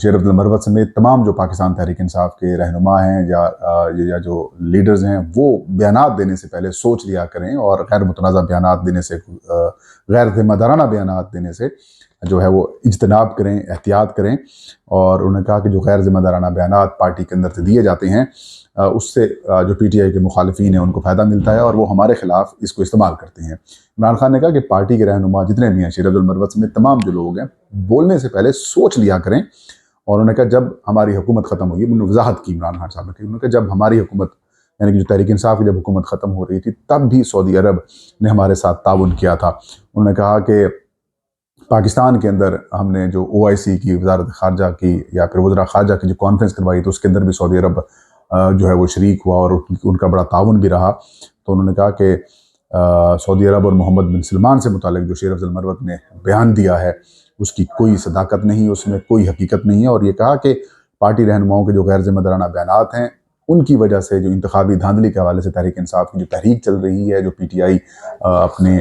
شیر عبد المروت سمیت تمام جو پاکستان تحریک انصاف کے رہنما ہیں یا جو لیڈرز ہیں وہ بیانات دینے سے پہلے سوچ لیا کریں اور غیر متنازع بیانات دینے سے غیر ذمہ دارانہ بیانات دینے سے جو ہے وہ اجتناب کریں، احتیاط کریں۔ اور انہوں نے کہا کہ جو غیر ذمہ دارانہ بیانات پارٹی کے اندر سے دیے جاتے ہیں اس سے جو پی ٹی آئی کے مخالفین ہیں ان کو فائدہ ملتا ہے اور وہ ہمارے خلاف اس کو استعمال کرتے ہیں۔ عمران خان نے کہا کہ پارٹی کے رہنما جتنے بھی ہیں، شیر عبد المروت سمیت تمام جو لوگ ہیں، بولنے سے پہلے سوچ لیا کریں۔ اور انہوں نے کہا جب ہماری حکومت ختم ہوئی، انہوں نے وضاحت کی عمران خان صاحب نے کہ انہوں نے کہا جب ہماری حکومت یعنی کہ جو تحریک انصاف کی جب حکومت ختم ہو رہی تھی تب بھی سعودی عرب نے ہمارے ساتھ تعاون کیا تھا۔ انہوں نے کہا کہ پاکستان کے اندر ہم نے جو OIC کی وزارت خارجہ کی یا پھر وزراء خارجہ کی جو کانفرنس کروائی تو اس کے اندر بھی سعودی عرب جو ہے وہ شریک ہوا اور ان کا بڑا تعاون بھی رہا۔ تو انہوں نے کہا کہ سعودی عرب اور محمد بن سلمان سے متعلق جو شیر عبد المروت نے بیان دیا ہے اس کی کوئی صداقت نہیں، اس میں کوئی حقیقت نہیں ہے، اور یہ کہا کہ پارٹی رہنماؤں کے جو غیر ذمہ دارانہ بیانات ہیں ان کی وجہ سے جو انتخابی دھاندلی کے حوالے سے تحریک انصاف کی جو تحریک چل رہی ہے، جو پی ٹی آئی اپنے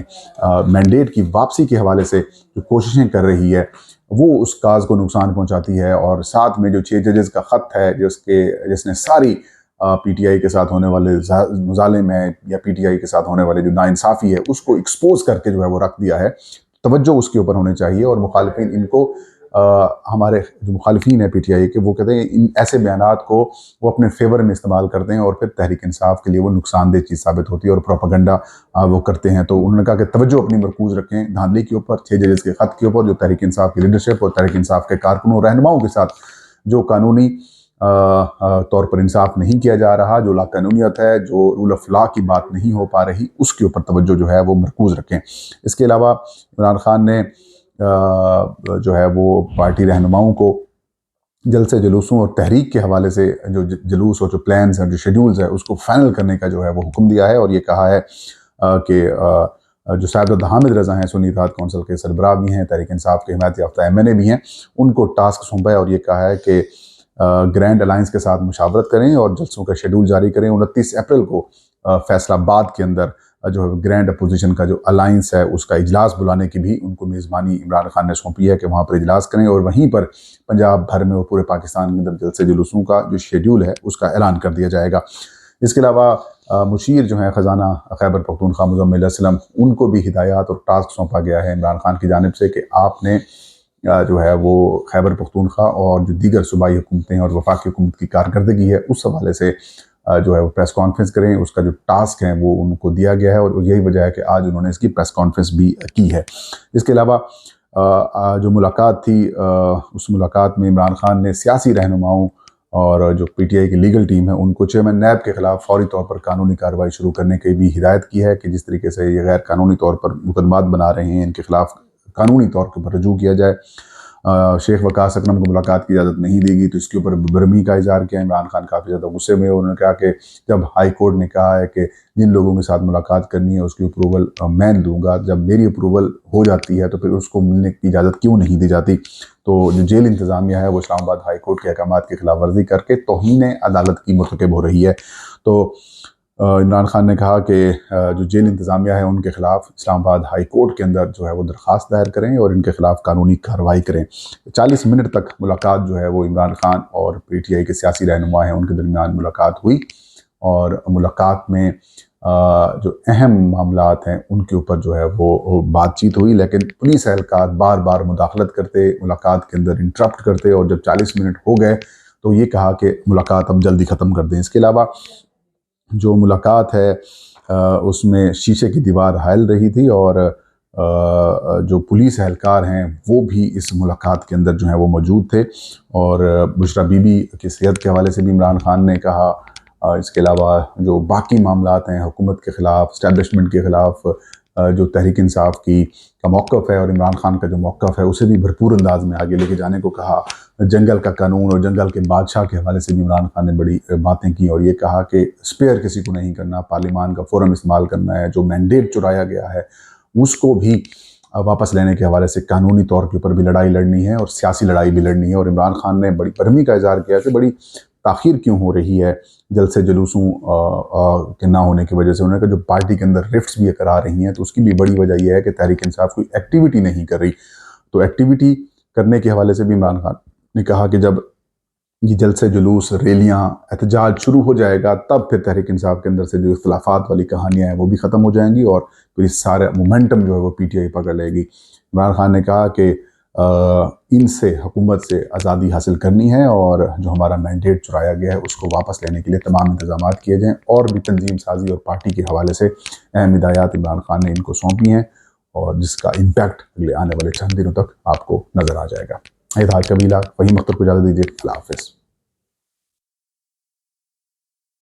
مینڈیٹ کی واپسی کے حوالے سے جو کوششیں کر رہی ہے وہ اس کاز کو نقصان پہنچاتی ہے۔ اور ساتھ میں جو 6 ججز کا خط ہے جس نے ساری پی ٹی آئی کے ساتھ ہونے والے مظالم ہیں یا پی ٹی آئی کے ساتھ ہونے والے جو ناانصافی ہے اس کو ایکسپوز کر کے جو ہے وہ رکھ دیا ہے، توجہ اس کے اوپر ہونے چاہیے۔ اور مخالفین ان کو ہمارے جو مخالفین ہیں پی ٹی آئی کے وہ کہتے ہیں ان ایسے بیانات کو وہ اپنے فیور میں استعمال کرتے ہیں اور پھر تحریک انصاف کے لیے وہ نقصان دہ چیز ثابت ہوتی ہے اور پروپیگنڈا وہ کرتے ہیں۔ تو انہوں نے کہا کہ توجہ اپنی مرکوز رکھیں دھاندلی کے اوپر، 6 ججز کے خط کے اوپر، جو تحریک انصاف کی لیڈرشپ اور تحریک انصاف کے کارکنوں اور رہنماؤں کے ساتھ جو قانونی طور پر انصاف نہیں کیا جا رہا، جو لا قانونیت ہے، جو رول آف لا کی بات نہیں ہو پا رہی، اس کے اوپر توجہ جو ہے وہ مرکوز رکھیں۔ اس کے علاوہ عمران خان نے جو ہے وہ پارٹی رہنماؤں کو جلسے جلوسوں اور تحریک کے حوالے سے جو جلوس اور جو پلانز ہیں، جو شیڈولز ہیں، اس کو فائنل کرنے کا جو ہے وہ حکم دیا ہے، اور یہ کہا ہے کہ جو سعادت حامد رضا ہیں سنی اتحاد کونسل کے سربراہ بھی ہیں، تحریک انصاف کے حمایت یافتہ MNA بھی ہیں، ان کو ٹاسک سونپا ہے اور یہ کہا ہے کہ گرینڈ الائنس کے ساتھ مشاورت کریں اور جلسوں کا شیڈول جاری کریں۔ 29 اپریل کو فیصل آباد کے اندر جو گرینڈ اپوزیشن کا جو الائنس ہے اس کا اجلاس بلانے کی بھی ان کو میزبانی عمران خان نے سونپی ہے کہ وہاں پر اجلاس کریں اور وہیں پر پنجاب بھر میں اور پورے پاکستان کے اندر جلسے جلوسوں کا جو شیڈول ہے اس کا اعلان کر دیا جائے گا۔ اس کے علاوہ مشیر جو ہیں خزانہ خیبر پختونخوا مزمل اسلم، ان کو بھی ہدایات اور ٹاسک سونپا گیا ہے عمران خان کی جانب سے کہ آپ نے جو ہے وہ خیبر پختونخوا اور جو دیگر صوبائی حکومتیں اور وفاقی حکومت کی کارکردگی ہے اس حوالے سے جو ہے وہ پریس کانفرنس کریں۔ اس کا جو ٹاسک ہے وہ ان کو دیا گیا ہے اور یہی وجہ ہے کہ آج انہوں نے اس کی پریس کانفرنس بھی کی ہے۔ اس کے علاوہ جو ملاقات تھی اس ملاقات میں عمران خان نے سیاسی رہنماؤں اور جو پی ٹی آئی کی لیگل ٹیم ہے ان کو چیئرمین نیب کے خلاف فوری طور پر قانونی کارروائی شروع کرنے کی بھی ہدایت کی ہے کہ جس طریقے سے یہ غیر قانونی طور پر مقدمات بنا رہے ہیں ان کے خلاف قانونی طور پر رجوع کیا جائے۔ شیخ وقاص اکرم کو ملاقات کی اجازت نہیں دی گئی تو اس کے اوپر برہمی کا اظہار کیا۔ عمران خان کافی زیادہ غصے میں، انہوں نے کہا کہ جب ہائی کورٹ نے کہا ہے کہ جن لوگوں کے ساتھ ملاقات کرنی ہے اس کی اپروول میں دوں گا، جب میری اپروول ہو جاتی ہے تو پھر اس کو ملنے کی اجازت کیوں نہیں دی جاتی؟ تو جو جیل انتظامیہ ہے وہ اسلام آباد ہائی کورٹ کے احکامات کی خلاف ورزی کر کے توہین عدالت کی مرتکب ہو رہی ہے۔ تو عمران خان نے کہا کہ جو جیل انتظامیہ ہے ان کے خلاف اسلام آباد ہائی کورٹ کے اندر جو ہے وہ درخواست دائر کریں اور ان کے خلاف قانونی کارروائی کریں۔ 40 منٹ تک ملاقات جو ہے وہ عمران خان اور پی ٹی آئی کے سیاسی رہنما ہیں ان کے درمیان ملاقات ہوئی، اور ملاقات میں جو اہم معاملات ہیں ان کے اوپر جو ہے وہ بات چیت ہوئی، لیکن پولیس اہلکار بار بار مداخلت کرتے، ملاقات کے اندر انٹرپٹ کرتے، اور جب 40 منٹ ہو گئے تو یہ کہا کہ ملاقات اب جلدی ختم کر دیں۔ اس کے علاوہ جو ملاقات ہے اس میں شیشے کی دیوار حائل رہی تھی، اور جو پولیس اہلکار ہیں وہ بھی اس ملاقات کے اندر جو ہیں وہ موجود تھے، اور بشرا بی بی کی صحت کے حوالے سے بھی عمران خان نے کہا۔ اس کے علاوہ جو باقی معاملات ہیں حکومت کے خلاف، اسٹیبلشمنٹ کے خلاف جو تحریک انصاف کی کا موقف ہے اور عمران خان کا جو موقف ہے اسے بھی بھرپور انداز میں آگے لے کے جانے کو کہا۔ جنگل کا قانون اور جنگل کے بادشاہ کے حوالے سے بھی عمران خان نے بڑی باتیں کی، اور یہ کہا کہ اسپیئر کسی کو نہیں کرنا، پارلیمان کا فورم استعمال کرنا ہے، جو مینڈیٹ چرایا گیا ہے اس کو بھی واپس لینے کے حوالے سے قانونی طور کے اوپر بھی لڑائی لڑنی ہے اور سیاسی لڑائی بھی لڑنی ہے۔ اور عمران خان نے بڑی برہمی کا اظہار کیا کہ بڑی تاخیر کیوں ہو رہی ہے جلسے جلوسوں کے نہ ہونے کی وجہ سے۔ انہوں نے کہا جو پارٹی کے اندر رفٹس بھی اگر آ رہی ہیں تو اس کی بھی بڑی وجہ یہ ہے کہ تحریک انصاف کوئی ایکٹیویٹی نہیں کر رہی، تو ایکٹیویٹی کرنے کے حوالے سے بھی عمران خان نے کہا کہ جب یہ جلسے جلوس ریلیاں احتجاج شروع ہو جائے گا تب پھر تحریک انصاف کے اندر سے جو اختلافات والی کہانیاں ہیں وہ بھی ختم ہو جائیں گی اور پھر اس سارے مومنٹم جو ہے وہ پی ٹی آئی پکڑ لے گی۔ عمران خان نے کہا کہ ان سے حکومت سے آزادی حاصل کرنی ہے اور جو ہمارا مینڈیٹ چرایا گیا ہے اس کو واپس لینے کے لیے تمام انتظامات کیے جائیں، اور بھی تنظیم سازی اور پارٹی کے حوالے سے اہم ہدایات عمران خان نے ان کو سونپی ہیں اور جس کا امپیکٹ اگلے آنے والے چند دنوں تک آپ کو نظر آ جائے گا۔ آج کا ویلاگ فہیم اختر کو اجازت دیجیے، اللہ حافظ۔